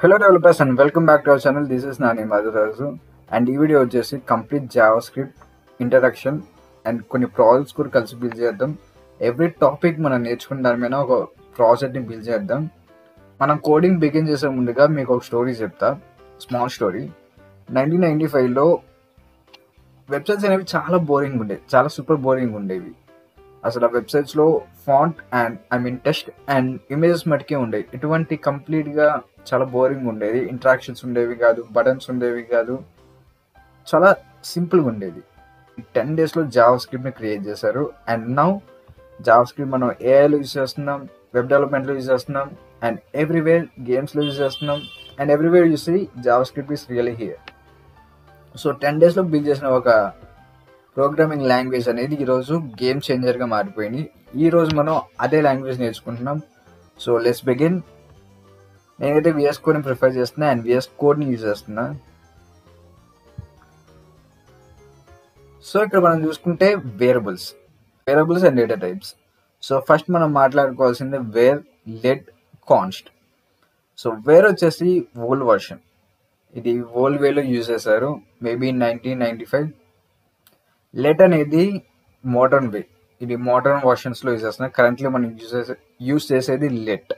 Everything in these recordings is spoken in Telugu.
Hello developers and welcome back to our channel. This is Nani Madhurazu and ఈ వీడియో వచ్చేసి complete Java script introduction and కొన్ని ప్రాజెక్ట్స్ కూడా కలిసి బిల్డ్ చేద్దాం. ఎవ్రీ టాపిక్ మనం నేర్చుకున్న దాని మీద ఒక ప్రాజెక్ట్ని బిల్డ్ చేద్దాం. మనం కోడింగ్ బిగిన్ చేసే ముందుగా మీకు ఒక స్టోరీ చెప్తా, స్మాల్ స్టోరీ. 1995లో వెబ్సైట్స్ అనేవి చాలా బోరింగ్ ఉండేవి, చాలా సూపర్ బోరింగ్ ఉండేవి. అసలు ఆ వెబ్సైట్స్లో font and text and images మటుకే ఉండేవి. ఇటువంటి కంప్లీట్గా చాలా బోరింగ్ ఉండేది. ఇంటరాక్షన్స్ ఉండేవి కాదు, బటన్స్ ఉండేవి కాదు, చాలా సింపుల్గా ఉండేది. 10 daysలో జావా స్క్రిప్ట్ని క్రియేట్ చేశారు. అండ్ నౌ జావా స్క్రిప్ట్ మనం ఏఐలో యూజ్ చేస్తున్నాం, వెబ్ డెవలప్మెంట్లో యూజ్ చేస్తున్నాం, అండ్ ఎవ్రీవేర్ గేమ్స్లో యూజ్ చేస్తున్నాం. And everywhere you see JavaScript is really here. So 10 daysలో బిల్డ్ చేసిన ఒక ప్రోగ్రామింగ్ లాంగ్వేజ్ అనేది ఈరోజు గేమ్ చేంజర్గా మారిపోయింది. ఈరోజు మనం అదే లాంగ్వేజ్ నేర్చుకుంటున్నాం. So let's begin. నేనైతే విఎస్ కోడ్ని ప్రిఫర్ చేస్తున్నా అండ్ విఎస్ కోడ్ని యూజ్ చేస్తున్నా. సో ఇక్కడ మనం చూసుకుంటే variables and data types. So first మనం మాట్లాడుకోవాల్సింది var, let, const. So var వచ్చేసి ఓల్డ్ వర్షన్, ఇది ఓల్డ్ వేలో యూజ్ చేశారు, మేబీ 1995. లెట్ అనేది మోడర్న్ వే, ఇది మోడర్న్ వర్షన్స్లో యూజ్ చేస్తున్నారు. కరెంట్లీ మనం యూజ్ చేసేది లెట్.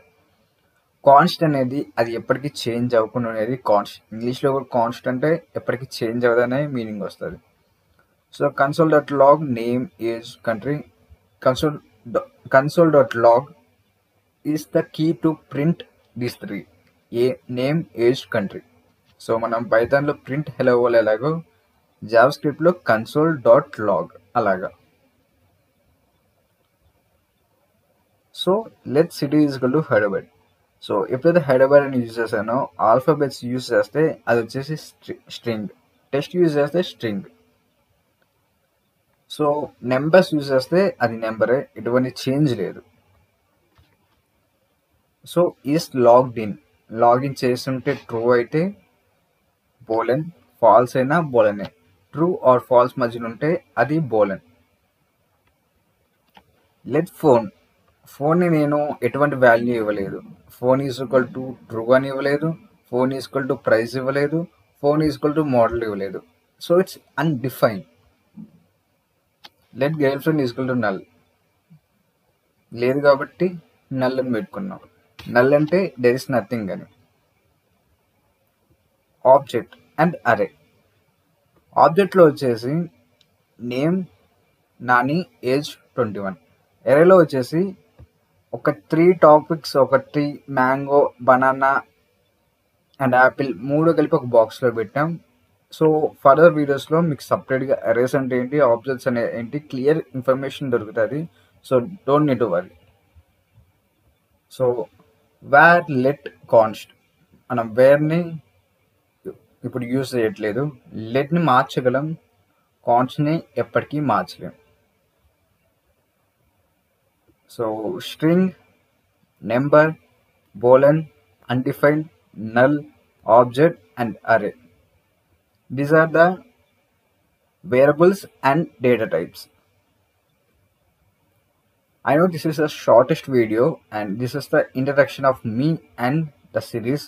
కాన్స్ట్ అనేది అది ఎప్పటికీ చేంజ్ అవ్వకుండా అనేది కాన్స్ట్. ఇంగ్లీష్లో కూడా కాన్స్ట్ అంటే ఎప్పటికీ చేంజ్ అవ్వదనే మీనింగ్ వస్తుంది. So console.log name, age, country. console.log is the key to print these three: name, age, country. So మనం పైథాన్లో ప్రింట్ హెలో వరల్డ్ ఎలాగో జావా స్క్రిప్ట్లో console.log అలాగా. So let city is equal to Hyderabad. So ఎప్పుడైతే హైదరాబాద్ అని యూజ్ చేశానో ఆల్ఫాబెట్స్ యూజ్ చేస్తే అది వచ్చేసి స్ట్రింగ్, టెక్స్ట్ యూజ్ చేస్తే స్ట్రింగ్. సో నెంబర్స్ యూజ్ చేస్తే అది నెంబరే, ఎటువంటి చేంజ్ లేదు. So is logged in, login చేస్తుంటే ట్రూ అయితే బోలెన్, ఫాల్స్ అయినా బోలెనే. ట్రూ ఆర్ ఫాల్స్ మధ్యన ఉంటే అది బోలెన్. లెట్ ఫోన్ని నేను ఎటువంటి వాల్యూ ఇవ్వలేదు. Phone is equal to true అని ఇవ్వలేదు, phone is equal to price ఇవ్వలేదు, phone is equal to model ఇవ్వలేదు. So it's undefined. Let girlfriend is equal to null, లేదు కాబట్టి నల్ అని పెట్టుకున్నాం. నల్ అంటే దెర్ ఇస్ నథింగ్ అని. Object and array. ఆబ్జెక్ట్లో వచ్చేసి నేమ్, నాని, ఏజ్ 21. ఎరేలో వచ్చేసి ఒక 3 టాపిక్స్, ఒకటి మ్యాంగో, బనానా అండ్ యాపిల్, 3 కలిపి ఒక బాక్స్లో పెట్టాం. సో ఫర్దర్ వీడియోస్లో మీకు సపరేట్గా అరేస్ అంటే ఏంటి, ఆబ్జెక్ట్స్ అనే ఏంటి, క్లియర్ ఇన్ఫర్మేషన్ దొరుకుతుంది. So don't need to worry. So var, let, const. మనం వేర్ని ఇప్పుడు యూజ్ చేయట్లేదు, లెట్ని మార్చగలం, కాన్స్ట్ని ఎప్పటికీ మార్చలేం. So string, number, boolean, undefined, null, object and array. These are the variables and data types. I know this is the shortest video and this is the introduction of me and the series.